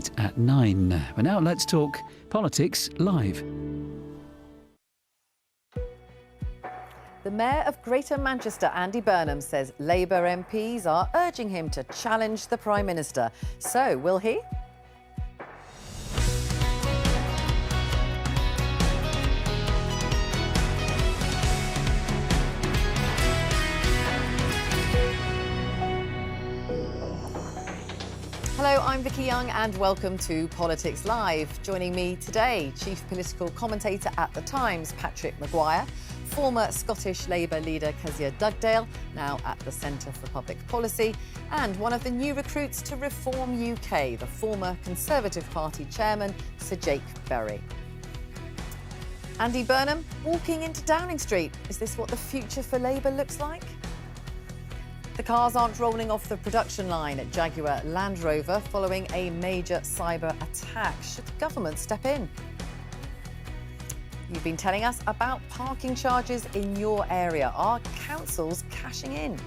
tonight at 9. But now let's talk politics live. The Mayor of Greater Manchester, Andy Burnham, says Labour MPs are urging him to challenge the Prime Minister. So, will he? Hello, I'm Vicky Young and welcome to Politics Live. Joining me today, Chief Political Commentator at The Times, Patrick Maguire, former Scottish Labour leader Kezia Dugdale, now at the Centre for Public Policy, and one of the new recruits to Reform UK, the former Conservative Party chairman, Sir Jake Berry. Andy Burnham walking into Downing Street. Is this what the future for Labour looks like? The cars aren't rolling off the production line at Jaguar Land Rover following a major cyber attack. Should the government step in? You've been telling us about parking charges in your area. Are councils cashing in?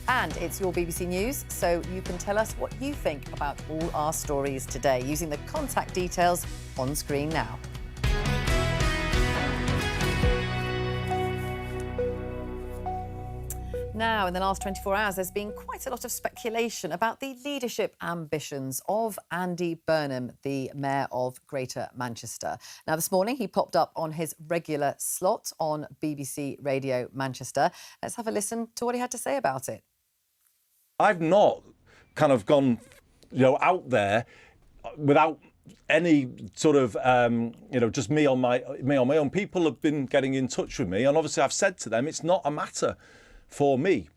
And it's your BBC News, so you can tell us what you think about all our stories today using the contact details on screen now. Now, in the last 24 hours, there's been quite a lot of speculation about the leadership ambitions of Andy Burnham, the Mayor of Greater Manchester. Now, this morning, he popped up on his regular slot on BBC Radio Manchester. Let's have a listen to what he had to say about it. I've not kind of gone, out there without any sort of, just me on my own. People have been getting in touch with me, and obviously I've said to them, it's not a matter for me.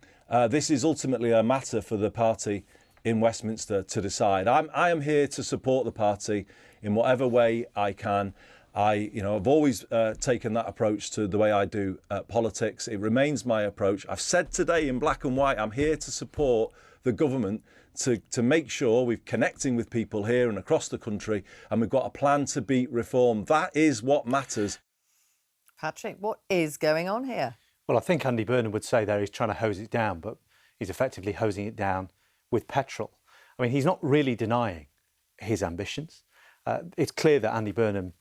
This is ultimately a matter for the party in Westminster to decide. I am here to support the party in whatever way I can. I've always taken that approach to the way I do politics. It remains my approach. I've said today in black and white, I'm here to support the government to make sure we're connecting with people here and across the country, and we've got a plan to beat reform. That is what matters. Patrick, what is going on here? Well, I think Andy Burnham would say there he's trying to hose it down, but he's effectively hosing it down with petrol. I mean, he's not really denying his ambitions. It's clear that Andy Burnham,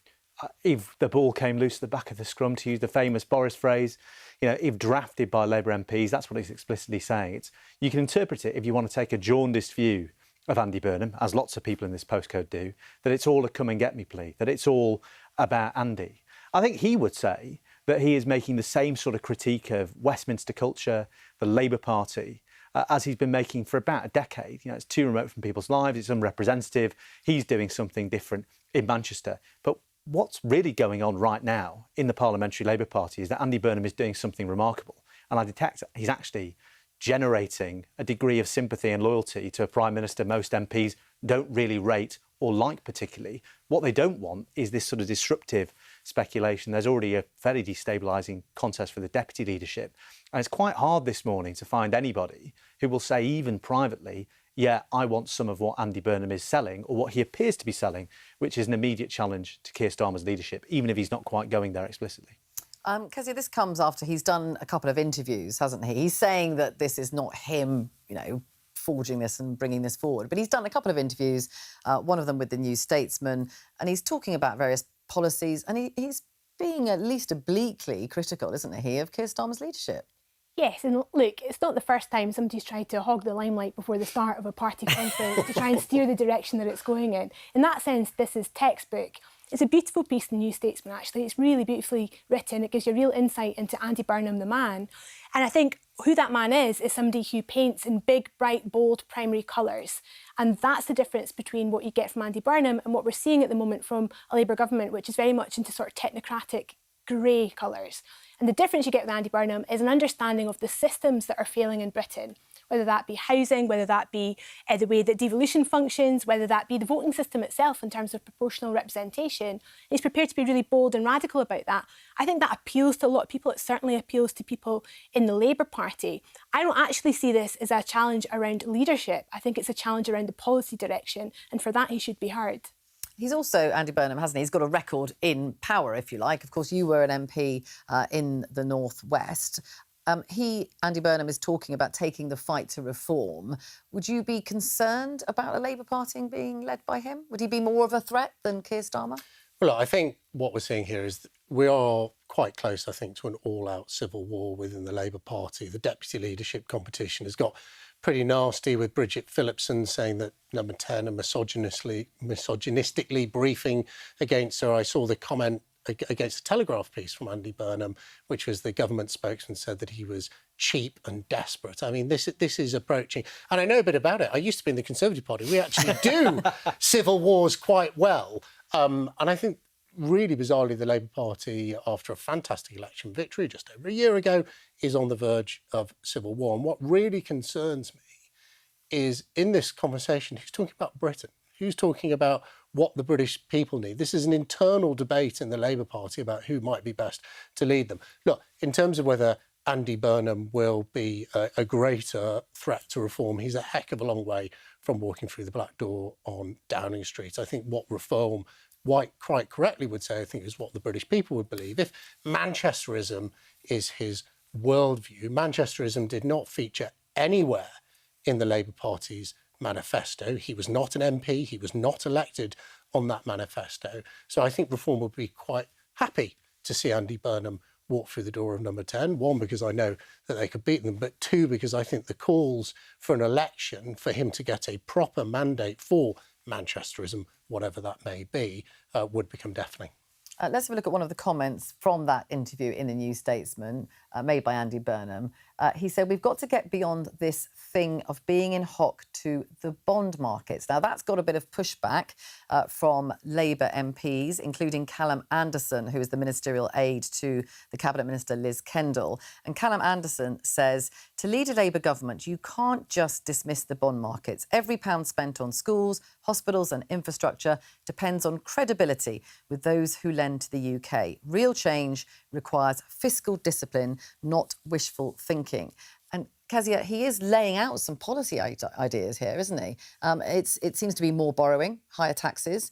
if the ball came loose at the back of the scrum, to use the famous Boris phrase, if drafted by Labour MPs, that's what he's explicitly saying. You can interpret it if you want to take a jaundiced view of Andy Burnham, as lots of people in this postcode do, that it's all a come and get me plea, that it's all about Andy. I think he would say that he is making the same sort of critique of Westminster culture, the Labour Party, as he's been making for about a decade. It's too remote from people's lives, it's unrepresentative. He's doing something different in Manchester. But what's really going on right now in the Parliamentary Labour Party is that Andy Burnham is doing something remarkable. And I detect he's actually generating a degree of sympathy and loyalty to a Prime Minister most MPs don't really rate or like particularly. What they don't want is this sort of disruptive speculation. There's already a very destabilising contest for the deputy leadership. And it's quite hard this morning to find anybody who will say, even privately, yeah, I want some of what Andy Burnham is selling, or what he appears to be selling, which is an immediate challenge to Keir Starmer's leadership, even if he's not quite going there explicitly. Kezia, this comes after he's done a couple of interviews, hasn't he? He's saying that this is not him, forging this and bringing this forward. But he's done a couple of interviews, one of them with the New Statesman, and he's talking about various policies, and he's being at least obliquely critical, isn't he, of Keir Starmer's leadership? Yes, and look, it's not the first time somebody's tried to hog the limelight before the start of a party conference to try and steer the direction that it's going in. In that sense, this is textbook. It's a beautiful piece in the New Statesman, actually. It's really beautifully written. It gives you a real insight into Andy Burnham, the man. And I think who that man is somebody who paints in big, bright, bold primary colours. And that's the difference between what you get from Andy Burnham and what we're seeing at the moment from a Labour government, which is very much into sort of technocratic grey colours. And the difference you get with Andy Burnham is an understanding of the systems that are failing in Britain, whether that be housing, whether that be the way that devolution functions, whether that be the voting system itself in terms of proportional representation. He's prepared to be really bold and radical about that. I think that appeals to a lot of people. It certainly appeals to people in the Labour Party. I don't actually see this as a challenge around leadership. I think it's a challenge around the policy direction, and for that he should be heard. He's also, Andy Burnham, hasn't he? He's got a record in power, if you like. Of course, you were an MP in the North West. Andy Burnham, is talking about taking the fight to reform. Would you be concerned about a Labour Party being led by him? Would he be more of a threat than Keir Starmer? Well, I think what we're seeing here is that we are quite close, I think, to an all-out civil war within the Labour Party. The deputy leadership competition has got pretty nasty, with Bridget Phillipson saying that Number 10 are misogynistically briefing against her. I saw the comment against a Telegraph piece from Andy Burnham, which was the government spokesman said that he was cheap and desperate. I mean, this is approaching, and I know a bit about it. I used to be in the Conservative Party. We actually do civil wars quite well. And I think, really bizarrely, the Labour Party, after a fantastic election victory just over a year ago, is on the verge of civil war. And what really concerns me is, in this conversation, who's talking about Britain? Who's talking about what the British people need? This is an internal debate in the Labour Party about who might be best to lead them. Look, in terms of whether Andy Burnham will be a greater threat to reform, he's a heck of a long way from walking through the back door on Downing Street. I think what reform, White quite correctly would say, I think, is what the British people would believe. If Manchesterism is his worldview, Manchesterism did not feature anywhere in the Labour Party's manifesto. He was not an MP. He was not elected on that manifesto. So I think reform would be quite happy to see Andy Burnham walk through the door of Number 10. One, because I know that they could beat them, but two, because I think the calls for an election, for him to get a proper mandate for Manchesterism, whatever that may be, would become deafening. Let's have a look at one of the comments from that interview in the New Statesman made by Andy Burnham. He said, "We've got to get beyond this thing of being in hock to the bond markets." Now, that's got a bit of pushback from Labour MPs, including Callum Anderson, who is the ministerial aide to the Cabinet Minister Liz Kendall. And Callum Anderson says, "To lead a Labour government, you can't just dismiss the bond markets. Every pound spent on schools, hospitals and infrastructure depends on credibility with those who lend to the UK. Real change requires fiscal discipline, not wishful thinking." And Kezia, he is laying out some policy ideas here, isn't he? It seems to be more borrowing, higher taxes.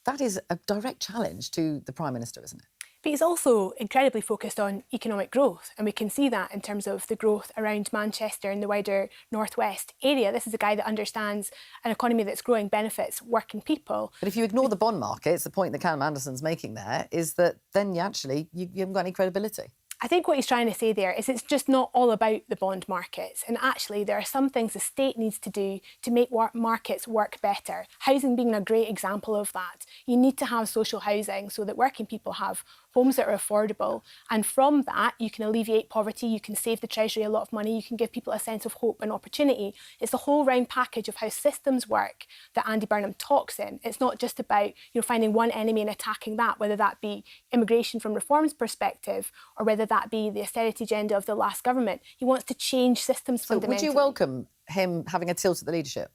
That is a direct challenge to the Prime Minister, isn't it? But he's also incredibly focused on economic growth, and we can see that in terms of the growth around Manchester and the wider northwest area. This is a guy that understands an economy that's growing benefits working people. But if you ignore the bond markets, the point that Callum Anderson's making there is that then you haven't got any credibility. I think what he's trying to say there is it's just not all about the bond markets. And actually, there are some things the state needs to do to make markets work better. Housing being a great example of that. You need to have social housing so that working people have homes that are affordable. And from that, you can alleviate poverty, you can save the Treasury a lot of money, you can give people a sense of hope and opportunity. It's the whole round package of how systems work that Andy Burnham talks in. It's not just about finding one enemy and attacking that, whether that be immigration from reform's perspective or whether that be the austerity agenda of the last government. He wants to change systems fundamentally. Would you welcome him having a tilt at the leadership?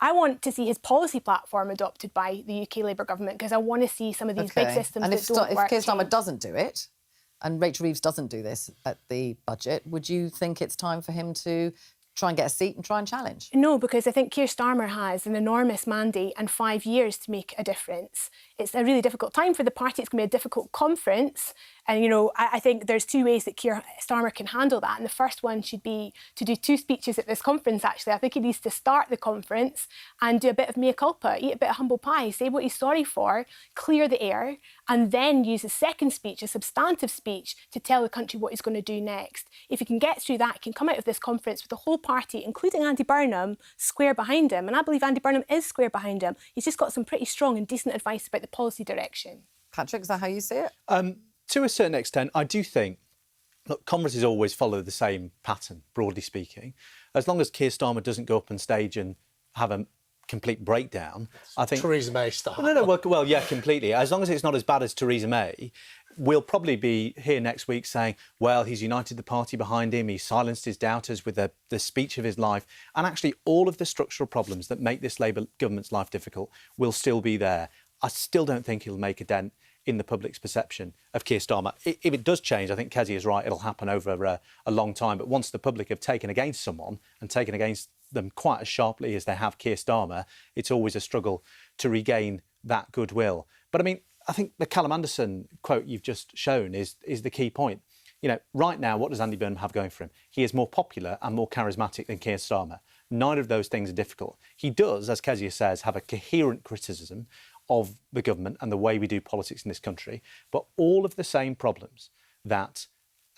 I want to see his policy platform adopted by the UK Labour government because I want to see some of these big systems and that don't work. If Keir Starmer doesn't do it, and Rachel Reeves doesn't do this at the budget, would you think it's time for him to try and get a seat and try and challenge? No, because I think Keir Starmer has an enormous mandate and 5 years to make a difference. It's a really difficult time for the party. It's going to be a difficult conference. And, I think there's two ways that Keir Starmer can handle that. And the first one should be to do 2 speeches at this conference, actually. I think he needs to start the conference and do a bit of mea culpa, eat a bit of humble pie, say what he's sorry for, clear the air, and then use his second speech, a substantive speech, to tell the country what he's going to do next. If he can get through that, he can come out of this conference with the whole party, including Andy Burnham, square behind him. And I believe Andy Burnham is square behind him. He's just got some pretty strong and decent advice about the policy direction. Patrick, is that how you see it? To a certain extent, I do think, look, conferences always follow the same pattern, broadly speaking. As long as Keir Starmer doesn't go up on stage and have a complete breakdown, I think... Theresa May style. Well, yeah, completely. As long as it's not as bad as Theresa May, we'll probably be here next week saying, well, he's united the party behind him, he silenced his doubters with the speech of his life. And actually, all of the structural problems that make this Labour government's life difficult will still be there. I still don't think he'll make a dent in the public's perception of Keir Starmer. If it does change, I think Kezia is right, it'll happen over a long time. But once the public have taken against someone and taken against them quite as sharply as they have Keir Starmer, it's always a struggle to regain that goodwill. But I mean, I think the Callum Anderson quote you've just shown is the key point. right now, what does Andy Burnham have going for him? He is more popular and more charismatic than Keir Starmer. Neither of those things are difficult. He does, as Kezia says, have a coherent criticism of the government and the way we do politics in this country. But all of the same problems that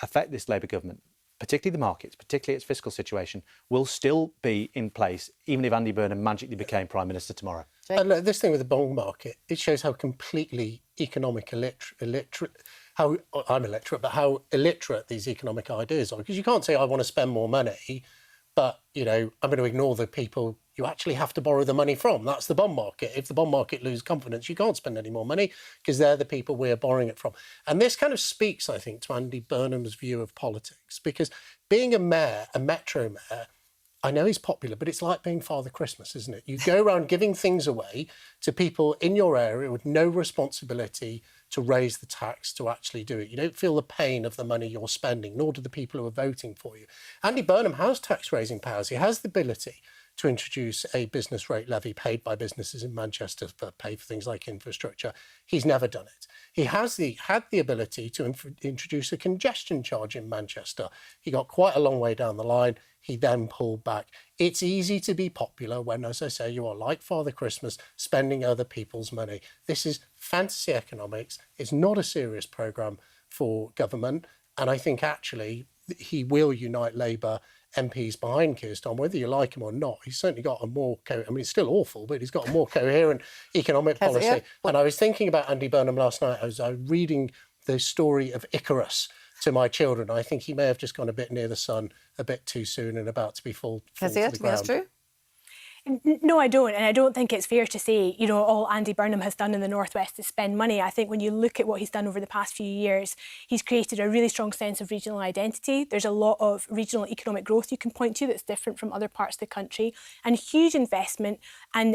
affect this Labour government, particularly the markets, particularly its fiscal situation, will still be in place even if Andy Burnham magically became Prime Minister tomorrow. And look, this thing with the bond market, it shows how completely economic how I'm illiterate, but how illiterate these economic ideas are. Because you can't say, I want to spend more money, but, I'm going to ignore the people you actually have to borrow the money from. That's the bond market. If the bond market loses confidence, you can't spend any more money because they're the people we're borrowing it from. And this kind of speaks, I think, to Andy Burnham's view of politics, because being a mayor, a metro mayor, I know he's popular, but it's like being Father Christmas, isn't it? You go around giving things away to people in your area with no responsibility to raise the tax to actually do it. You don't feel the pain of the money you're spending, nor do the people who are voting for you. Andy Burnham has tax-raising powers. He has the ability to introduce a business rate levy paid by businesses in Manchester for pay for things like infrastructure. He's never done it. He had the ability to introduce a congestion charge in Manchester. He got quite a long way down the line. He then pulled back. It's easy to be popular when, as I say, you are like Father Christmas, spending other people's money. This is fantasy economics. It's not a serious programme for government. And I think actually he will unite Labour MPs behind Keir Starmer, whether you like him or not. He's certainly got a more, it's still awful, but he's got a more coherent economic policy. And I was thinking about Andy Burnham last night. I was reading the story of Icarus to my children. I think he may have just gone a bit near the sun a bit too soon and about to be fall to the ground. That's true? No, I don't. And I don't think it's fair to say, all Andy Burnham has done in the North West is spend money. I think when you look at what he's done over the past few years, he's created a really strong sense of regional identity. There's a lot of regional economic growth you can point to that's different from other parts of the country, and huge investment and,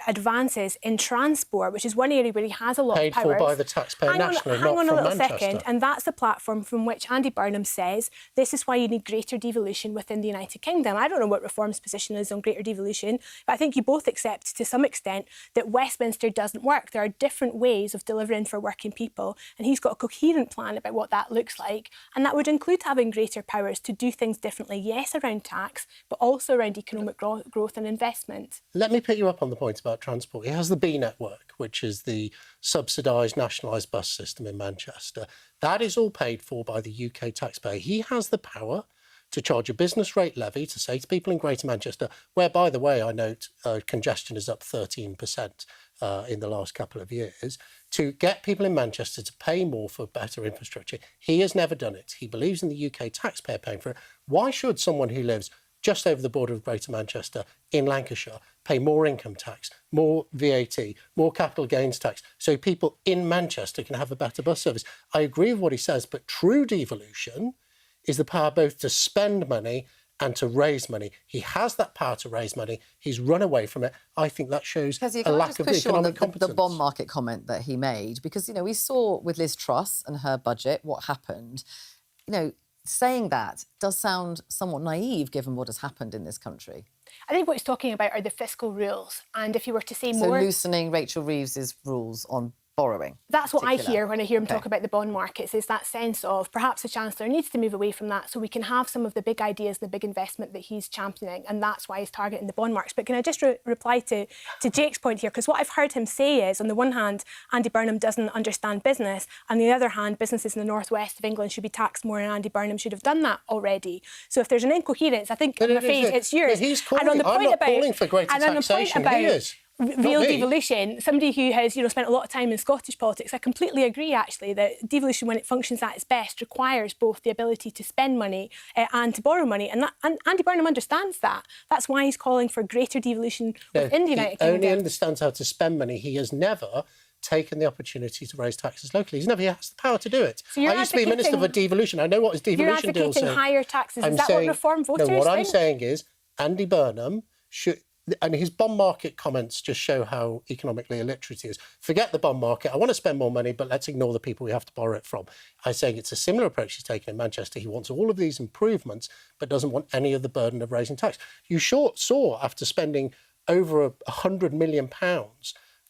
advances in transport, which is one area where he has a lot of power. Paid for by the taxpayer nationally, not from Manchester. Hang on a little second. And that's the platform from which Andy Burnham says this is why you need greater devolution within the United Kingdom. I don't know what Reform's position is on greater devolution, but I think you both accept to some extent that Westminster doesn't work. There are different ways of delivering for working people, and he's got a coherent plan about what that looks like, and that would include having greater powers to do things differently, yes, around tax, but also around economic growth and investment. Let me pick you up on the point about transport. He has the B network, which is the subsidised nationalised bus system in Manchester. That is all paid for by the UK taxpayer. He has the power to charge a business rate levy to say to people in Greater Manchester, where, by the way, I note congestion is up 13% in the last couple of years, to get people in Manchester to pay more for better infrastructure. He has never done it. He believes in the UK taxpayer paying for it. Why should someone who lives just over the border of Greater Manchester in Lancashire pay more income tax, more VAT, more capital gains tax, so people in Manchester can have a better bus service? I agree with what he says, but true devolution is the power both to spend money and to raise money. He has that power to raise money. He's run away from it. I think that shows a lack of economic competence. The bond market comment that he made, because, we saw with Liz Truss and her budget what happened. Saying that does sound somewhat naive given what has happened in this country. I think what he's talking about are the fiscal rules. And if you were to say more... So loosening Rachel Reeves's rules on borrowing. That's what I hear when I hear him talk about the bond markets, is that sense of perhaps the Chancellor needs to move away from that so we can have some of the big ideas, the big investment that he's championing, and that's why he's targeting the bond markets. But can I just reply to Jake's point here? Because what I've heard him say is, on the one hand, Andy Burnham doesn't understand business, and on the other hand, businesses in the northwest of England should be taxed more, and Andy Burnham should have done that already. So if there's an incoherence, I think, I'm afraid it's yours. He's calling, I'm not calling for greater taxation. He is. Real devolution, somebody who has spent a lot of time in Scottish politics, I completely agree actually that devolution, when it functions at its best, requires both the ability to spend money and to borrow money, and Andy Burnham understands that. That's why he's calling for greater devolution within the United Kingdom. He only understands how to spend money. He has never taken the opportunity to raise taxes locally. He has the power to do it. So I used to be Minister for Devolution. I know what his devolution deal is. You're advocating higher taxes. Is that what Reform voters think? No, what I'm saying is Andy Burnham should... And his bond market comments just show how economically illiterate he is. Forget the bond market. I want to spend more money, but let's ignore the people we have to borrow it from. I'm saying it's a similar approach he's taken in Manchester. He wants all of these improvements, but doesn't want any of the burden of raising tax. You saw, after spending over £100 million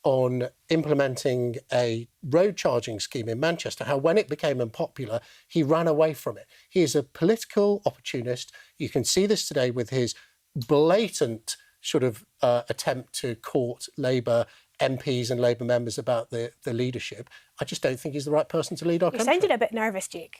on implementing a road charging scheme in Manchester, how when it became unpopular, he ran away from it. He is a political opportunist. You can see this today with his blatant sort of attempt to court Labour MPs and Labour members about the leadership. I just don't think he's the right person to lead our country. You sounded a bit nervous, Jake.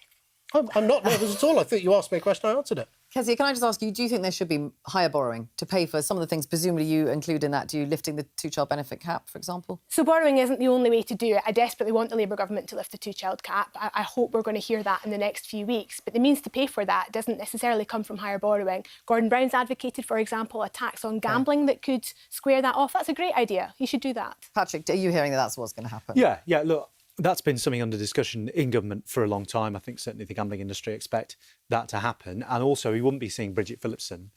I'm not nervous at all. I think you asked me a question, I answered it. Kezia, can I just ask you, do you think there should be higher borrowing to pay for some of the things presumably you include in that? Do you lifting the two-child benefit cap, for example? So borrowing isn't the only way to do it. I desperately want the Labour government to lift the two-child cap. I hope we're going to hear that in the next few weeks. But the means to pay for that doesn't necessarily come from higher borrowing. Gordon Brown's advocated, for example, a tax on gambling that could square that off. That's a great idea. He should do that. Patrick, are you hearing that that's what's going to happen? Yeah, look, that's been something under discussion in government for a long time. I think certainly the gambling industry expect that to happen. And also, we wouldn't be seeing Bridget Phillipson,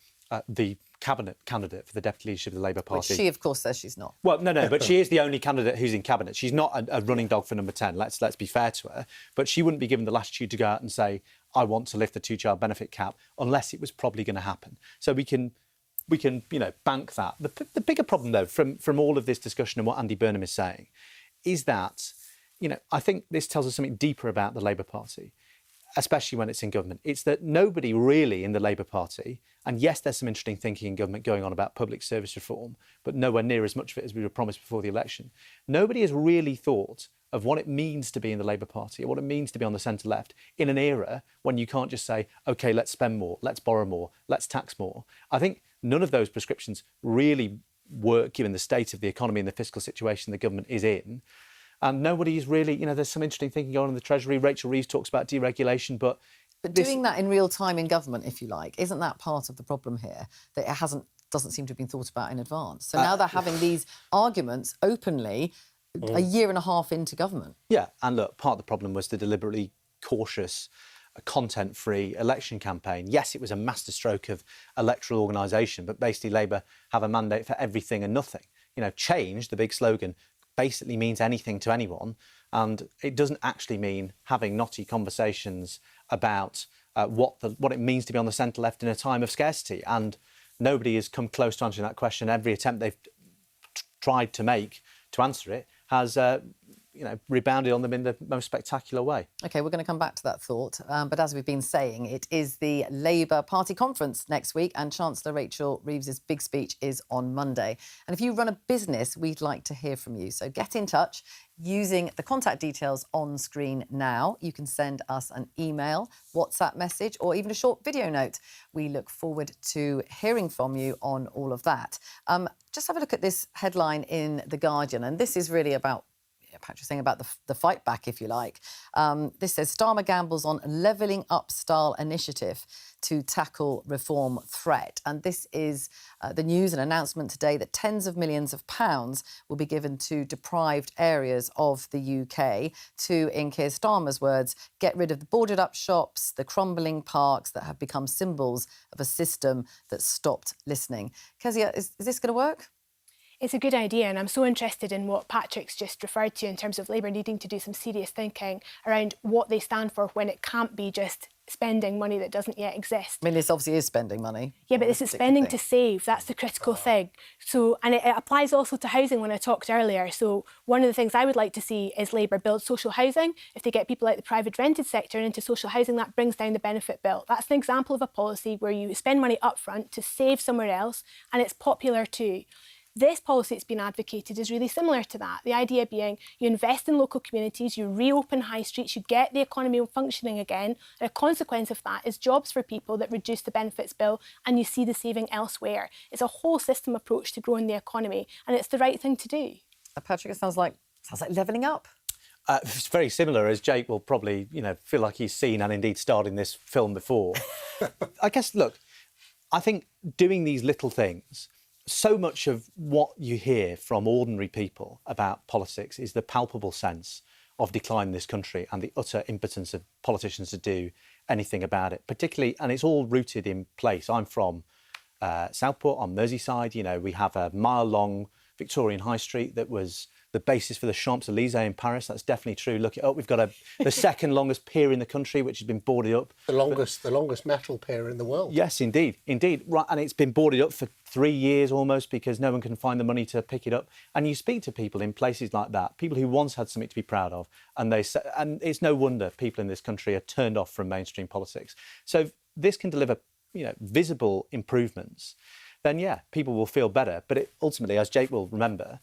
the cabinet candidate for the deputy leadership of the Labour Party. Which she, of course, says she's not. Well, no, but she is the only candidate who's in cabinet. She's not a running dog for number 10. Let's be fair to her. But she wouldn't be given the latitude to go out and say, I want to lift the two-child benefit cap, unless it was probably going to happen. So we can bank that. The bigger problem, though, from all of this discussion and what Andy Burnham is saying, is that, I think this tells us something deeper about the Labour Party, especially when it's in government. It's that nobody really in the Labour Party, and yes, there's some interesting thinking in government going on about public service reform, but nowhere near as much of it as we were promised before the election. Nobody has really thought of what it means to be in the Labour Party, or what it means to be on the centre-left in an era when you can't just say, OK, let's spend more, let's borrow more, let's tax more. I think none of those prescriptions really work given the state of the economy and the fiscal situation the government is in. And nobody is really, there's some interesting thinking going on in the Treasury. Rachel Reeves talks about deregulation, but doing that in real time in government, if you like, isn't that part of the problem here? That it doesn't seem to have been thought about in advance. So now they're having these arguments openly a year and a half into government. Yeah, and look, part of the problem was the deliberately cautious, content-free election campaign. Yes, it was a masterstroke of electoral organisation, but basically Labour have a mandate for everything and nothing. Change, the big slogan, basically means anything to anyone, and it doesn't actually mean having knotty conversations about what it means to be on the centre-left in a time of scarcity. And nobody has come close to answering that question. Every attempt they've tried to make to answer it has rebounded on them in the most spectacular way. OK, we're going to come back to that thought. But as we've been saying, it is the Labour Party conference next week, and Chancellor Rachel Reeves's big speech is on Monday. And if you run a business, we'd like to hear from you. So get in touch using the contact details on screen now. You can send us an email, WhatsApp message, or even a short video note. We look forward to hearing from you on all of that. Just have a look at this headline in The Guardian, and this is really about Patrick saying about the fight back, if you like. This says Starmer gambles on levelling up style initiative to tackle reform threat. And this is the news, an announcement today that tens of millions of pounds will be given to deprived areas of the UK to, in Keir Starmer's words, get rid of the boarded up shops, the crumbling parks that have become symbols of a system that stopped listening. Kezia, is this going to work? It's a good idea, and I'm so interested in what Patrick's just referred to in terms of Labour needing to do some serious thinking around what they stand for when it can't be just spending money that doesn't yet exist. I mean, this obviously is spending money. Yeah, but this is spending to save. That's the critical thing. So, and it applies also to housing when I talked earlier. So one of the things I would like to see is Labour build social housing. If they get people out the private rented sector and into social housing, that brings down the benefit bill. That's an example of a policy where you spend money up front to save somewhere else, and it's popular too. This policy that's been advocated is really similar to that. The idea being you invest in local communities, you reopen high streets, you get the economy functioning again. And a consequence of that is jobs for people that reduce the benefits bill, and you see the saving elsewhere. It's a whole system approach to growing the economy, and it's the right thing to do. Patrick, it sounds like levelling up. It's very similar, as Jake will probably, feel like he's seen and indeed starred in this film before. I guess, look, I think doing these little things, so much of what you hear from ordinary people about politics is the palpable sense of decline in this country and the utter impotence of politicians to do anything about it, particularly, and it's all rooted in place. I'm from Southport on Merseyside. We have a mile-long Victorian High Street that was the basis for the Champs-Elysees in Paris. That's definitely true. Look it up. We've got the second longest pier in the country, which has been boarded up. The longest metal pier in the world. Yes, indeed. Right, and it's been boarded up for 3 years almost because no one can find the money to pick it up. And you speak to people in places like that, people who once had something to be proud of, and they say, and it's no wonder people in this country are turned off from mainstream politics. So if this can deliver, visible improvements, then yeah, people will feel better. But ultimately, as Jake will remember,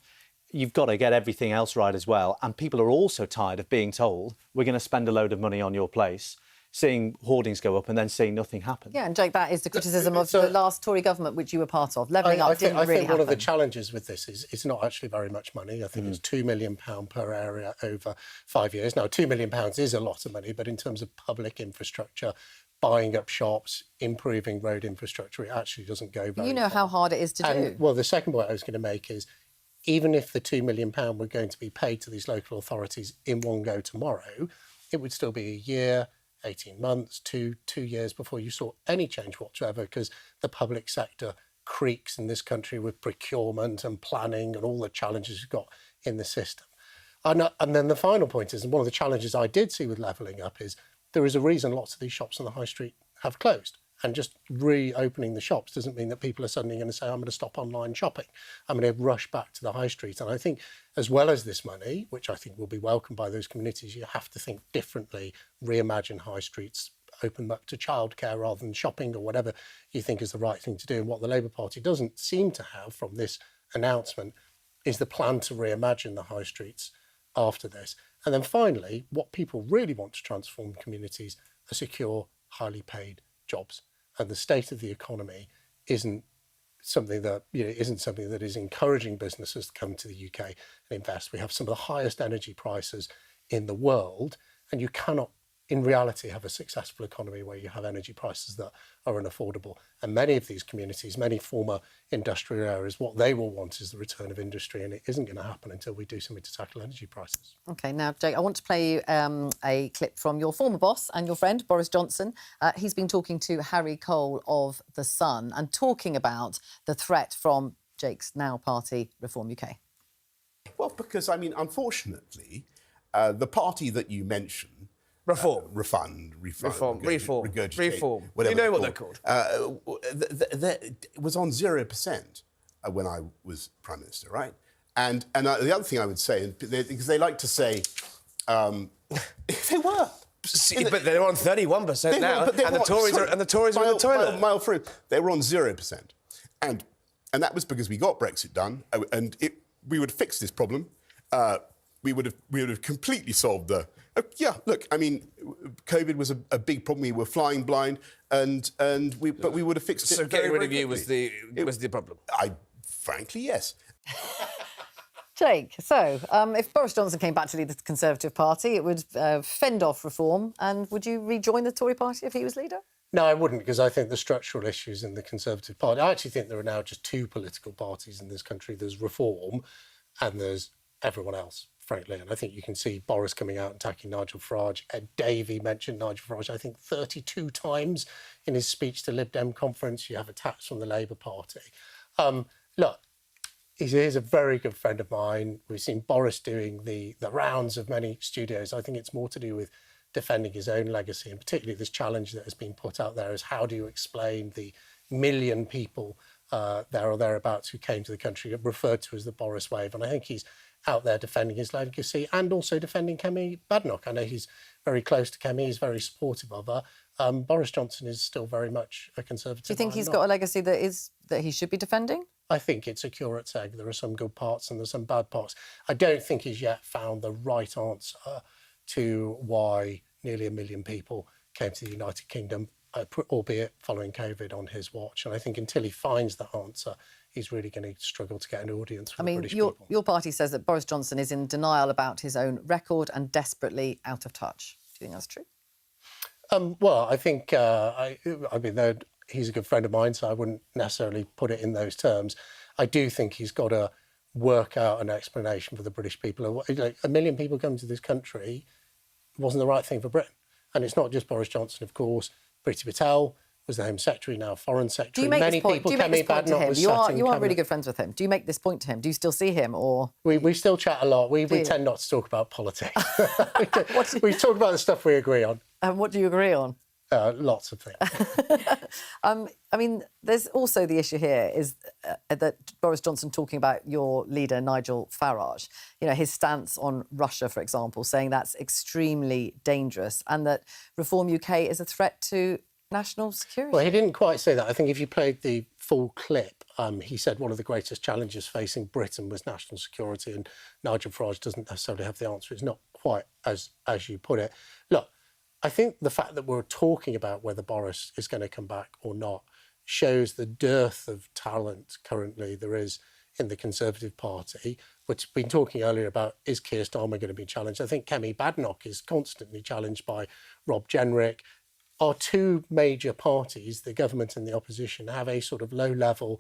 you've got to get everything else right as well. And people are also tired of being told, we're going to spend a load of money on your place, seeing hoardings go up and then seeing nothing happen. Yeah, and Jake, that is the criticism of the last Tory government, which you were part of. Levelling up didn't really happen. I think one of the challenges with this is it's not actually very much money. I think it's £2 million per area over 5 years. Now, £2 million is a lot of money, but in terms of public infrastructure, buying up shops, improving road infrastructure, it actually doesn't go very far. How hard it is to do. Well, the second point I was going to make is, even if the £2 million were going to be paid to these local authorities in one go tomorrow, it would still be a year, 18 months, 2 years before you saw any change whatsoever, because the public sector creaks in this country with procurement and planning and all the challenges you've got in the system. And then the final point is, and one of the challenges I did see with levelling up is, there is a reason lots of these shops on the high street have closed. And just reopening the shops doesn't mean that people are suddenly going to say, I'm going to stop online shopping. I'm going to rush back to the high street. And I think, as well as this money, which I think will be welcomed by those communities, you have to think differently, reimagine high streets, open them up to childcare rather than shopping or whatever you think is the right thing to do. And what the Labour Party doesn't seem to have from this announcement is the plan to reimagine the high streets after this. And then finally, what people really want to transform communities are secure, highly paid jobs. And the state of the economy isn't something that is encouraging businesses to come to the UK and invest. We have some of the highest energy prices in the world, and you cannot, in reality, have a successful economy where you have energy prices that are unaffordable. And many of these communities, many former industrial areas, what they will want is the return of industry, and it isn't going to happen until we do something to tackle energy prices. OK, now, Jake, I want to play you a clip from your former boss and your friend, Boris Johnson. He's been talking to Harry Cole of The Sun and talking about the threat from Jake's now party, Reform UK. Well, because, unfortunately, the party that you mentioned, Reform. Reform. Whatever you know what they're called. It was on 0% when I was Prime Minister, right? And the other thing I would say, because they like to say, they were. But they're on 31% now, and the Tories are in the toilet. Mile through, they were on 0%, and that was because we got Brexit done, and we would fix this problem. We would have completely solved the. COVID was a big problem. We were flying blind, but we would have fixed it. So getting rid of you was the problem. Frankly, yes. Jake, so if Boris Johnson came back to lead the Conservative Party, it would fend off reform, and would you rejoin the Tory Party if he was leader? No, I wouldn't, because I think the structural issues in the Conservative Party. I actually think there are now just two political parties in this country. There's Reform, and there's everyone else, frankly. And I think you can see Boris coming out and attacking Nigel Farage. Ed Davey mentioned Nigel Farage, I think, 32 times in his speech to Lib Dem conference. You have attacks from the Labour Party. Look, he's a very good friend of mine. We've seen Boris doing the rounds of many studios. I think it's more to do with defending his own legacy, and particularly this challenge that has been put out there is, how do you explain the million people there or thereabouts who came to the country, referred to as the Boris wave? And I think he's out there defending his legacy and also defending Kemi Badenoch. I know he's very close to Kemi, he's very supportive of her. Boris Johnson is still very much a Conservative. Do you think he's got a legacy that he should be defending? I think it's a curate's egg. There are some good parts and there's some bad parts. I don't think he's yet found the right answer to why nearly 1 million people came to the United Kingdom, albeit following COVID on his watch. And I think until he finds that answer, he's really going to struggle to get an audience from British people. Your party says that Boris Johnson is in denial about his own record and desperately out of touch. Do you think that's true? Well, I think, he's a good friend of mine, so I wouldn't necessarily put it in those terms. I do think he's got to work out an explanation for the British people. 1 million people coming to this country wasn't the right thing for Britain. And it's not just Boris Johnson, of course. Priti Patel was the Home Secretary, now Foreign Do Secretary. you make Many this point? people, Do you make this point to him? You aren't really cabinet. good friends with him. Do you make this point to him? Do you still see him, or We still chat a lot. We tend not to talk about politics. We talk about the stuff we agree on. And what do you agree on? Lots of things. I mean, there's also the issue here is that Boris Johnson talking about your leader, Nigel Farage, you know, his stance on Russia, for example, saying that's extremely dangerous and that Reform UK is a threat to national security. Well, he didn't quite say that. I think if you played the full clip, he said one of the greatest challenges facing Britain was national security, and Nigel Farage doesn't necessarily have the answer. It's not quite as you put it. Look, I think the fact that we're talking about whether Boris is going to come back or not shows the dearth of talent currently there is in the Conservative Party, which we've been talking earlier about, is Keir Starmer going to be challenged? I think Kemi Badenoch is constantly challenged by Rob Jenrick. Our two major parties, the government and the opposition, have a sort of low-level,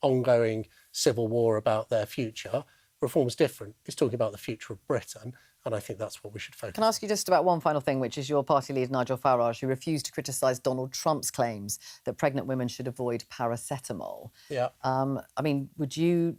ongoing civil war about their future. Reform's different. It's talking about the future of Britain. And I think that's what we should focus on. Can I ask you just about one final thing, which is your party leader, Nigel Farage, who refused to criticise Donald Trump's claims that pregnant women should avoid paracetamol. Yeah. I mean, would you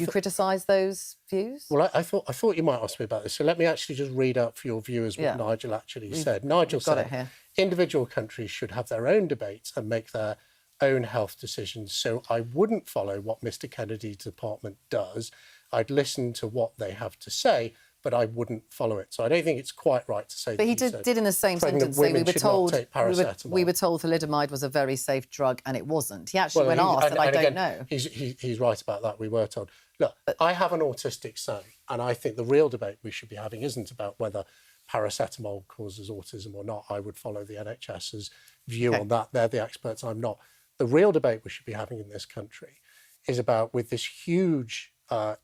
criticise those views? Well, I thought you might ask me about this. So let me actually just read out for your viewers what Nigel actually said. Nigel said, individual countries should have their own debates and make their own health decisions. So I wouldn't follow what Mr Kennedy's department does. I'd listen to what they have to say, but I wouldn't follow it. So I don't think it's quite right to say. But he did in the same sentence say we were told thalidomide was a very safe drug, and it wasn't. He actually went asked, and I don't know. He's right about that. We were told. Look, I have an autistic son, and I think the real debate we should be having isn't about whether paracetamol causes autism or not. I would follow the NHS's view on that. They're the experts. I'm not. The real debate we should be having in this country is about, with this huge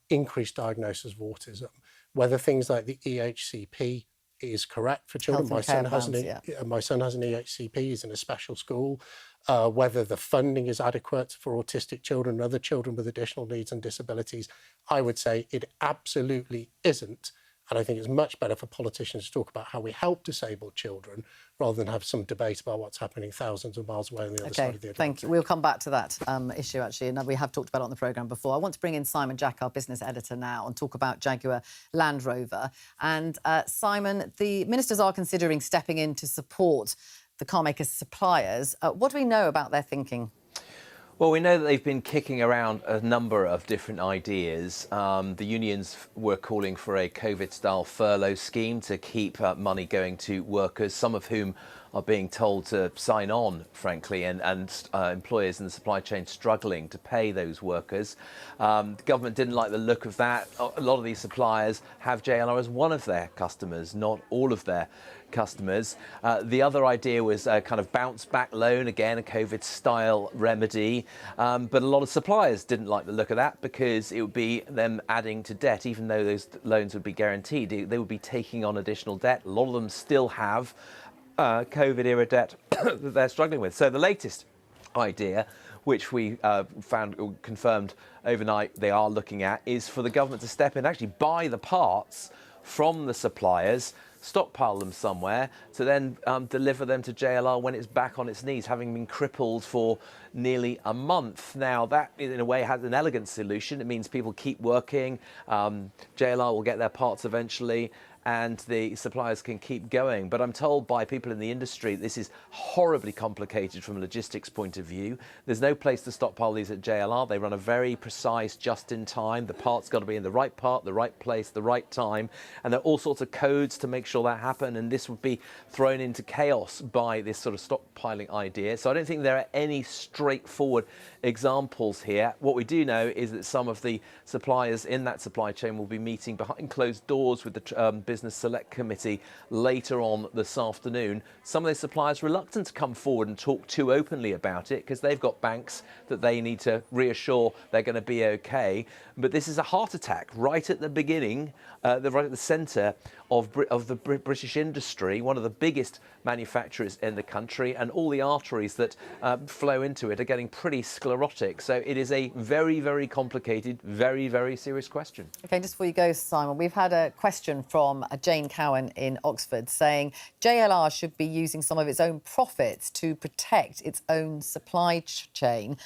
increased diagnosis of autism, whether things like the EHCP is correct for children. My son has an EHCP, he's in a special school. Whether the funding is adequate for autistic children and other children with additional needs and disabilities, I would say it absolutely isn't. And I think it's much better for politicians to talk about how we help disabled children rather than have some debate about what's happening thousands of miles away on the other side of the Atlantic. Thank you. We'll come back to that issue, actually, and we have talked about it on the programme before. I want to bring in Simon Jack, our business editor now, and talk about Jaguar Land Rover. And Simon, the ministers are considering stepping in to support the car makers' suppliers. What do we know about their thinking? Well, we know that they've been kicking around a number of different ideas. The unions were calling for a COVID-style furlough scheme to keep money going to workers, some of whom are being told to sign on, frankly, and employers in the supply chain struggling to pay those workers. The government didn't like the look of that. A lot of these suppliers have JLR as one of their customers, not all of their customers. The other idea was a kind of bounce-back loan, again, a COVID-style remedy. But a lot of suppliers didn't like the look of that because it would be them adding to debt. Even though those loans would be guaranteed, they would be taking on additional debt. A lot of them still have COVID-era debt that they're struggling with. So the latest idea, which we confirmed overnight they are looking at, is for the government to step in, actually buy the parts from the suppliers, stockpile them somewhere, to then deliver them to JLR when it's back on its knees, having been crippled for nearly a month. Now, that, in a way, has an elegant solution. It means people keep working, JLR will get their parts eventually, and the suppliers can keep going. But I'm told by people in the industry this is horribly complicated from a logistics point of view. There's no place to stockpile these at JLR. They run a very precise just-in-time. The part's got to be in the right part, the right place, the right time. And there are all sorts of codes to make sure that happen. And this would be thrown into chaos by this sort of stockpiling idea. So I don't think there are any straightforward examples here. What we do know is that some of the suppliers in that supply chain will be meeting behind closed doors with the Business Select Committee later on this afternoon. Some of those suppliers reluctant to come forward and talk too openly about it because they've got banks that they need to reassure they're going to be okay. But this is a heart attack right at the beginning, right at the centre of the British industry, one of the biggest manufacturers in the country, and all the arteries that flow into it are getting pretty sclerotic. So it is a very, very complicated, very, very serious question. OK, just before you go, Simon, we've had a question from Jane Cowan in Oxford saying JLR should be using some of its own profits to protect its own supply chain.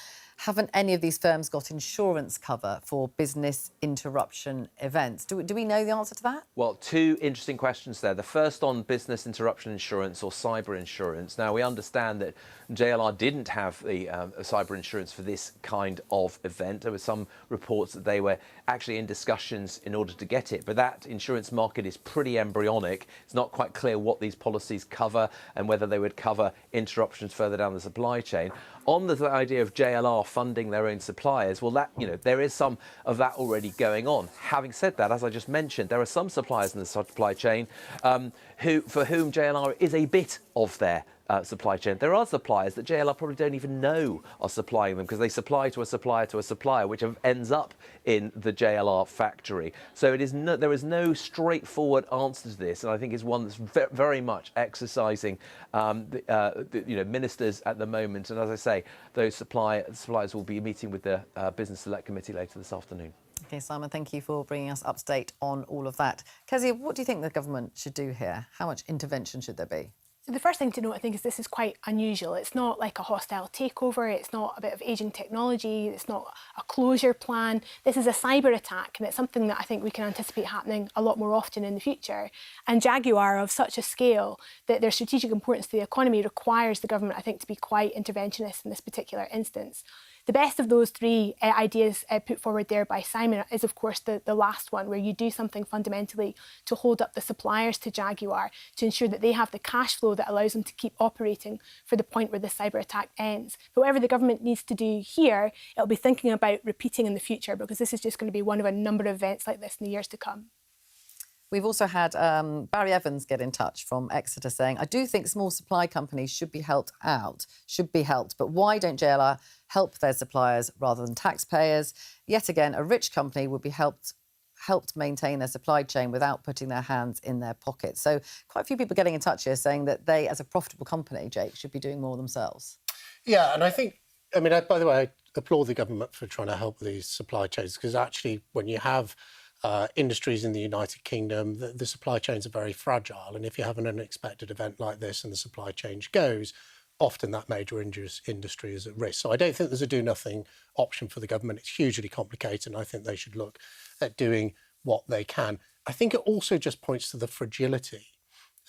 Haven't any of these firms got insurance cover for business interruption events? Do we know the answer to that? Well, two interesting questions there. The first on business interruption insurance or cyber insurance. Now, we understand that JLR didn't have the cyber insurance for this kind of event. There were some reports that they were actually in discussions in order to get it. But that insurance market is pretty embryonic. It's not quite clear what these policies cover and whether they would cover interruptions further down the supply chain. On the idea of JLR funding their own suppliers, well, that, there is some of that already going on. Having said that, as I just mentioned, there are some suppliers in the supply chain for whom JLR is a bit of their supply chain. There are suppliers that JLR probably don't even know are supplying them because they supply to a supplier, which ends up in the JLR factory. So there is no straightforward answer to this, and I think it's one that's very much exercising ministers at the moment. And as I say, those suppliers will be meeting with the Business Select Committee later this afternoon. OK, Simon, thank you for bringing us up to date on all of that. Kezia, what do you think the government should do here? How much intervention should there be? So the first thing to note, I think, is this is quite unusual. It's not like a hostile takeover. It's not a bit of ageing technology. It's not a closure plan. This is a cyber attack, and it's something that I think we can anticipate happening a lot more often in the future. And Jaguar, of such a scale that their strategic importance to the economy, requires the government, I think, to be quite interventionist in this particular instance. The best of those three ideas put forward there by Simon is, of course, the last one, where you do something fundamentally to hold up the suppliers to Jaguar, to ensure that they have the cash flow that allows them to keep operating for the point where the cyber attack ends. But whatever the government needs to do here, it'll be thinking about repeating in the future, because this is just going to be one of a number of events like this in the years to come. We've also had Barry Evans get in touch from Exeter saying, I do think small supply companies should be helped, but why don't JLR help their suppliers rather than taxpayers? Yet again, a rich company would be helped maintain their supply chain without putting their hands in their pockets. So quite a few people getting in touch here saying that they, as a profitable company, Jake, should be doing more themselves. Yeah, and I think, by the way, I applaud the government for trying to help these supply chains, because actually when you have industries in the United Kingdom, the supply chains are very fragile. And if you have an unexpected event like this and the supply chain goes, often that major industry is at risk. So I don't think there's a do-nothing option for the government. It's hugely complicated, and I think they should look at doing what they can. I think it also just points to the fragility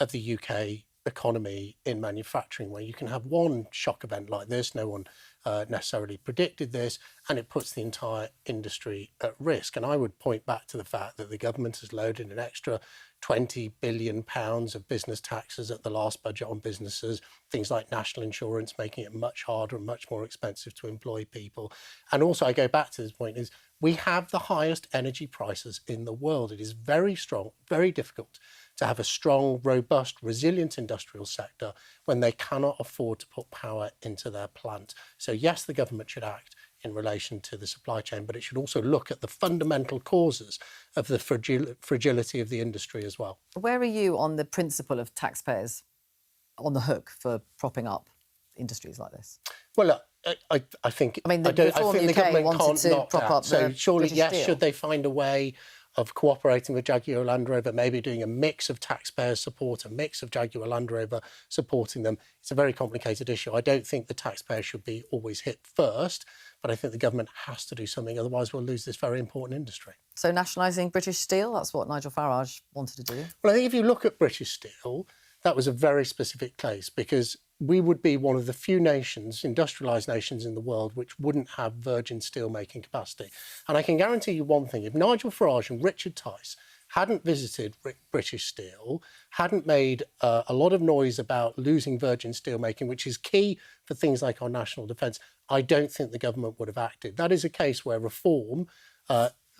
of the UK economy in manufacturing, where you can have one shock event like this. No one necessarily predicted this, and it puts the entire industry at risk. And I would point back to the fact that the government has loaded an extra £20 billion of business taxes at the last budget on businesses, things like national insurance, making it much harder and much more expensive to employ people. And also, I go back to this point, is we have the highest energy prices in the world. It is very strong, very difficult to have a strong, robust, resilient industrial sector when they cannot afford to put power into their plant. So yes, the government should act in relation to the supply chain, but it should also look at the fundamental causes of the fragility of the industry as well. Where are you on the principle of taxpayers on the hook for propping up industries like this? Well, look, I think the government can't not prop up. So surely, yes, Steel. Should they find a way of cooperating with Jaguar Land Rover, maybe doing a mix of taxpayer support, a mix of Jaguar Land Rover supporting them? It's a very complicated issue. I don't think the taxpayer should be always hit first, but I think the government has to do something, otherwise we'll lose this very important industry. So nationalising British Steel, that's what Nigel Farage wanted to do? Well, I think if you look at British Steel, that was a very specific case, because we would be one of the few nations, industrialised nations in the world, which wouldn't have virgin steel-making capacity. And I can guarantee you one thing, if Nigel Farage and Richard Tice hadn't visited British Steel, hadn't made a lot of noise about losing virgin steel-making, which is key for things like our national defence, I don't think the government would have acted. That is a case where reform,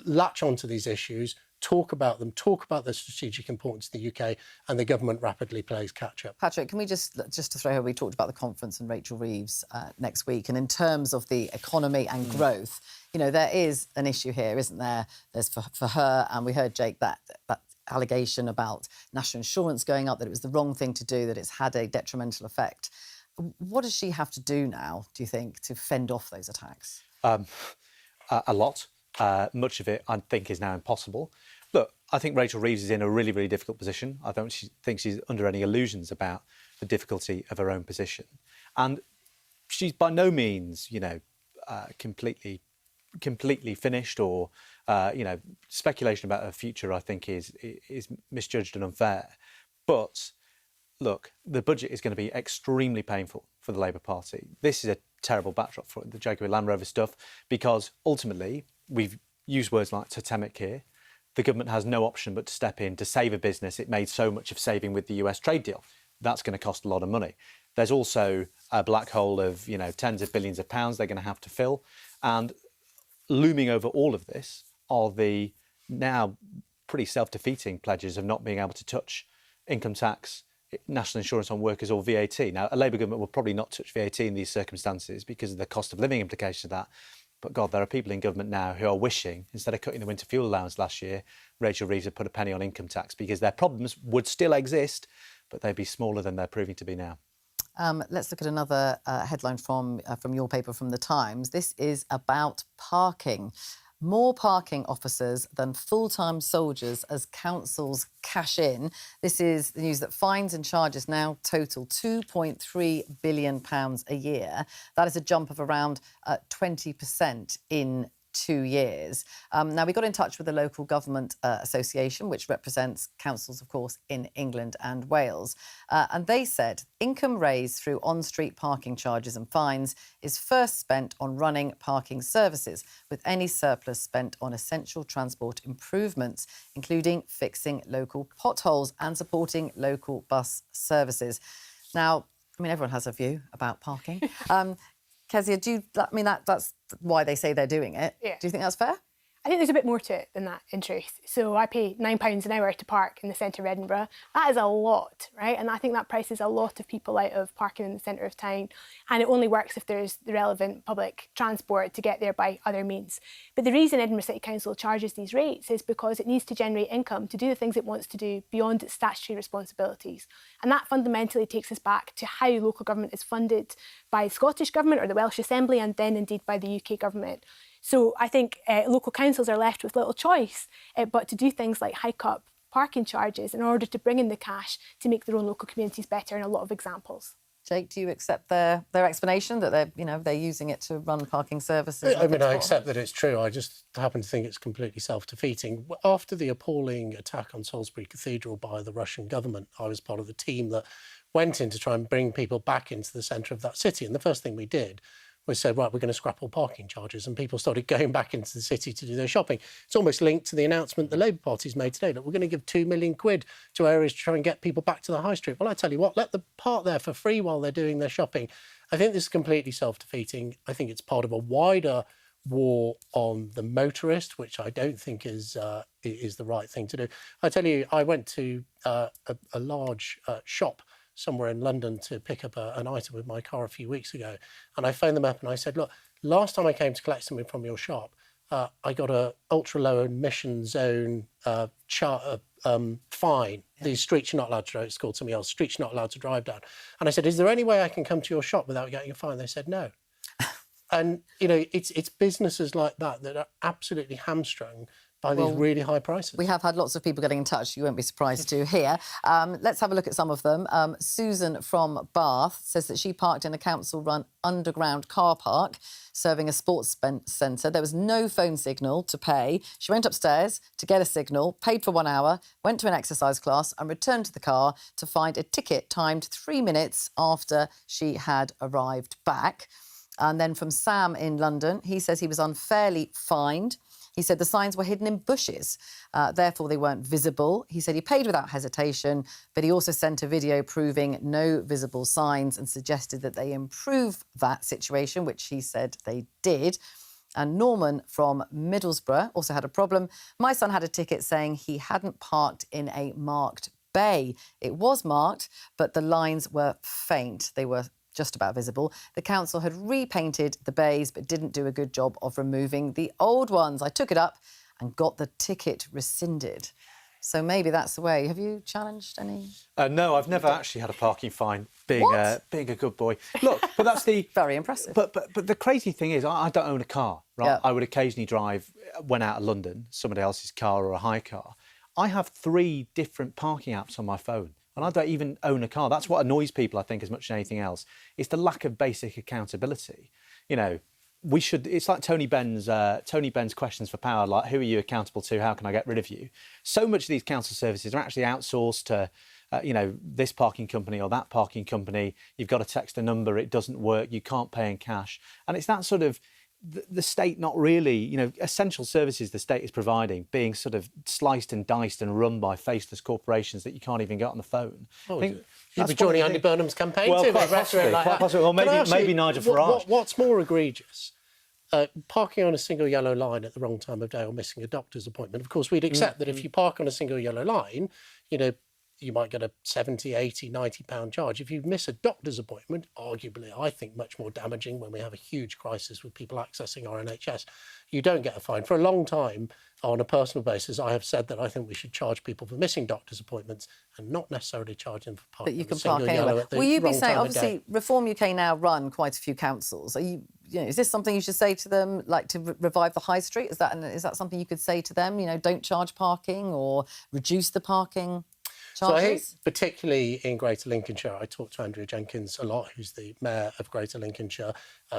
latch onto these issues, talk about them, talk about the strategic importance in the UK, and the government rapidly plays catch-up. Patrick, can we just to throw her, we talked about the conference and Rachel Reeves next week, and in terms of the economy and growth, there is an issue here, isn't there? There's for her, and we heard, Jake, that allegation about national insurance going up, that it was the wrong thing to do, that it's had a detrimental effect. What does she have to do now, do you think, to fend off those attacks? A lot. Much of it, I think, is now impossible. Look, I think Rachel Reeves is in a really, really difficult position. I don't think she's under any illusions about the difficulty of her own position. And she's by no means, completely finished or, speculation about her future, I think, is misjudged and unfair. But look, the budget is going to be extremely painful for the Labour Party. This is a terrible backdrop for the Jaguar Land Rover stuff, because ultimately we've used words like totemic here. The government has no option but to step in to save a business it made so much of saving with the US trade deal. That's going to cost a lot of money. There's also a black hole of, tens of billions of pounds they're going to have to fill. And looming over all of this are the now pretty self-defeating pledges of not being able to touch income tax, national insurance on workers or VAT. Now, a Labour government will probably not touch VAT in these circumstances because of the cost of living implications of that. But God, there are people in government now who are wishing, instead of cutting the winter fuel allowance last year, Rachel Reeves had put a penny on income tax, because their problems would still exist, but they'd be smaller than they're proving to be now. Let's look at another headline from your paper, from The Times. This is about parking. More parking officers than full-time soldiers as councils cash in. This is the news that fines and charges now total £2.3 billion a year. That is a jump of around 20% in 2 years. Now, we got in touch with the Local Government Association, which represents councils, of course, in England and Wales. And they said income raised through on-street parking charges and fines is first spent on running parking services, with any surplus spent on essential transport improvements, including fixing local potholes and supporting local bus services. Now, everyone has a view about parking. Kezia, that's why they say they're doing it. Yeah. Do you think that's fair? I think there's a bit more to it than that, in truth. So I pay £9 an hour to park in the centre of Edinburgh. That is a lot, right? And I think that prices a lot of people out of parking in the centre of town. And it only works if there's the relevant public transport to get there by other means. But the reason Edinburgh City Council charges these rates is because it needs to generate income to do the things it wants to do beyond its statutory responsibilities. And that fundamentally takes us back to how local government is funded by the Scottish Government or the Welsh Assembly, and then indeed by the UK Government. So I think local councils are left with little choice but to do things like hike up parking charges in order to bring in the cash to make their own local communities better, in a lot of examples. Jake, do you accept their explanation that they're using it to run parking services? I accept that it's true. I just happen to think it's completely self-defeating. After the appalling attack on Salisbury Cathedral by the Russian government, I was part of the team that went in to try and bring people back into the centre of that city. And the first thing we did was said, right, we're going to scrap all parking charges, and people started going back into the city to do their shopping. It's almost linked to the announcement the Labour Party's made today that we're going to give £2 million to areas to try and get people back to the high street. Well, I tell you what, let them park there for free while they're doing their shopping. I think this is completely self-defeating. I think it's part of a wider war on the motorist, which I don't think is the right thing to do. I tell you, I went to a large shop somewhere in London to pick up an item with my car a few weeks ago. And I phoned them up and I said, look, last time I came to collect something from your shop, I got a ultra low emission zone fine. These streets you're not allowed to drive, it's called something else, streets you're not allowed to drive down. And I said, is there any way I can come to your shop without getting a fine? They said, no. And, it's businesses like that that are absolutely hamstrung by these really high prices. We have had lots of people getting in touch. You won't be surprised to hear. Let's have a look at some of them. Susan from Bath says that she parked in a council-run underground car park serving a sports centre. There was no phone signal to pay. She went upstairs to get a signal, paid for 1 hour, went to an exercise class and returned to the car to find a ticket timed 3 minutes after she had arrived back. And then from Sam in London, he says he was unfairly fined. He said the signs were hidden in bushes, therefore they weren't visible. He said he paid without hesitation, but he also sent a video proving no visible signs and suggested that they improve that situation, which he said they did. And Norman from Middlesbrough also had a problem. My son had a ticket saying he hadn't parked in a marked bay. It was marked, but the lines were faint. They were just about visible. The council had repainted the bays but didn't do a good job of removing the old ones. I took it up and got the ticket rescinded. So maybe that's the way. Have you challenged any? No, I've never actually had a parking fine, being a good boy. Look, but that's the... Very impressive. But the crazy thing is, I don't own a car, right? Yeah. I would occasionally drive, when out of London, somebody else's car or a hire car. I have 3 different parking apps on my phone, and I don't even own a car. That's what annoys people, I think, as much as anything else. It's the lack of basic accountability. You know, we should. It's like Tony Benn's questions for power, like who are you accountable to? How can I get rid of you? So much of these council services are actually outsourced to, you know, this parking company or that parking company. You've got to text a number, it doesn't work, you can't pay in cash, and it's that sort of the state not really, you know, essential services the state is providing being sort of sliced and diced and run by faceless corporations that you can't even get on the phone. Oh, you'd be joining Andy Burnham's campaign too. Quite possibly. Well, maybe Nigel Farage. What's more egregious? Parking on a single yellow line at the wrong time of day or missing a doctor's appointment. Of course, we'd accept that if you park on a single yellow line, you know, you might get a 70, 80, 90 pound charge. If you miss a doctor's appointment, arguably, I think much more damaging when we have a huge crisis with people accessing our NHS, you don't get a fine. For a long time, on a personal basis, I have said that I think we should charge people for missing doctor's appointments and not necessarily charge them for parking. But you can park anywhere. Will you be saying, obviously, Reform UK now run quite a few councils. Are you know, is this something you should say to them, like to revive the high street? Is that something you could say to them? You know, don't charge parking or reduce the parking charges? So I think, particularly in Greater Lincolnshire, I talked to Andrea Jenkins a lot, who's the Mayor of Greater Lincolnshire,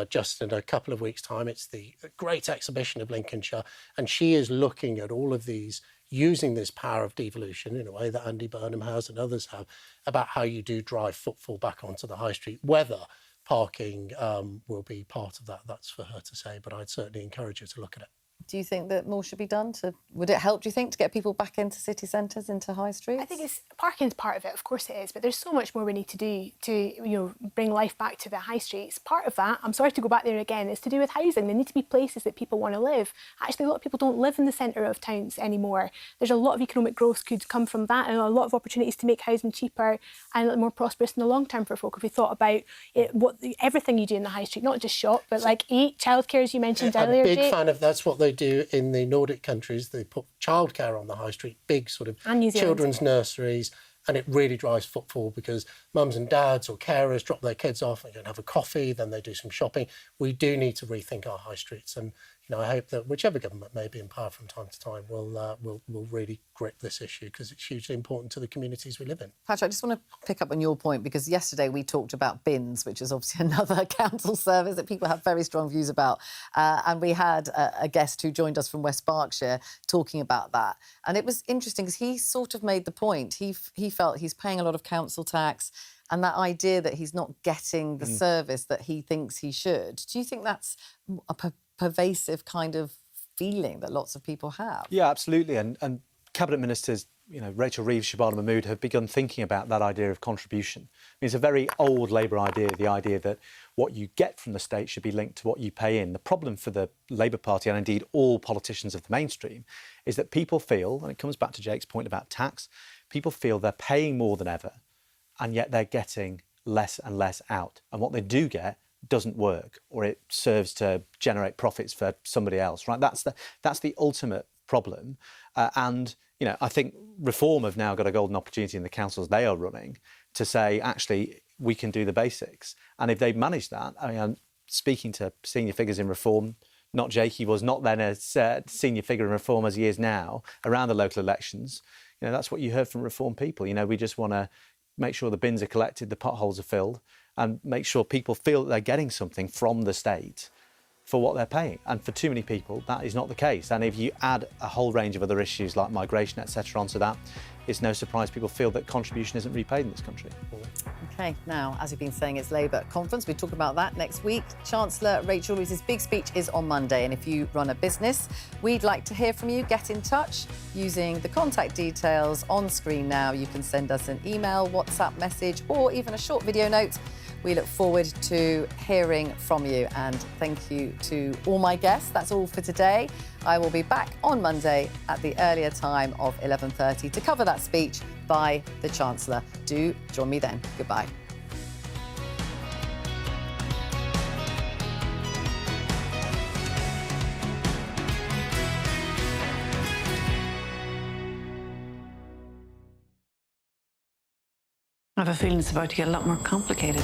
just in a couple of weeks' time. It's the Great Exhibition of Lincolnshire, and she is looking at all of these, using this power of devolution in a way that Andy Burnham has and others have, about how you do drive footfall back onto the high street. Whether parking will be part of that, that's for her to say, but I'd certainly encourage her to look at it. Do you think that more should be done? Would it help, do you think, to get people back into city centres, into high streets? I think parking's part of it, of course it is, but there's so much more we need to do to, you know, bring life back to the high streets. Part of that, I'm sorry to go back there again, is to do with housing. There need to be places that people want to live. Actually, a lot of people don't live in the centre of towns anymore. There's a lot of economic growth could come from that, and a lot of opportunities to make housing cheaper and more prosperous in the long term for folk. If we thought about it, everything you do in the high street, not just shop, but like eat, childcare, as you mentioned earlier. I'm a big fan of that's what they do in the Nordic countries. They put childcare on the high street, big sort of children's nurseries, and it really drives footfall because mums and dads or carers drop their kids off, they go and have a coffee, then they do some shopping. We do need to rethink our high streets, and you know, I hope that whichever government may be in power from time to time will really grip this issue because it's hugely important to the communities we live in. Patrick, I just want to pick up on your point because yesterday we talked about bins, which is obviously another council service that people have very strong views about. And we had a guest who joined us from West Berkshire talking about that. And it was interesting because he sort of made the point. He felt he's paying a lot of council tax and that idea that he's not getting the service that he thinks he should. Do you think that's a pervasive kind of feeling that lots of people have? Yeah, absolutely. And Cabinet Ministers, you know, Rachel Reeves, Shabana Mahmood have begun thinking about that idea of contribution. I mean, it's a very old Labour idea, the idea that what you get from the state should be linked to what you pay in. The problem for the Labour Party, and indeed all politicians of the mainstream, is that people feel, and it comes back to Jake's point about tax, people feel they're paying more than ever, and yet they're getting less and less out. And what they do get doesn't work, or it serves to generate profits for somebody else, right? That's the ultimate problem. And, you know, I think Reform have now got a golden opportunity in the councils they are running to say, actually, we can do the basics. And if they manage that, I mean, I'm speaking to senior figures in Reform, not Jake, he was not then a senior figure in Reform as he is now, around the local elections. You know, that's what you heard from Reform people. You know, we just want to make sure the bins are collected, the potholes are filled, and make sure people feel that they're getting something from the state for what they're paying. And for too many people, that is not the case. And if you add a whole range of other issues like migration, etc., onto that, it's no surprise people feel that contribution isn't repaid in this country. OK, now, as we've been saying, it's Labour conference. We talk about that next week. Chancellor Rachel Reeves' big speech is on Monday. And if you run a business, we'd like to hear from you. Get in touch using the contact details on screen now. You can send us an email, WhatsApp message, or even a short video note. We look forward to hearing from you. And thank you to all my guests. That's all for today. I will be back on Monday at the earlier time of 11:30 to cover that speech by the Chancellor. Do join me then. Goodbye. I have a feeling it's about to get a lot more complicated.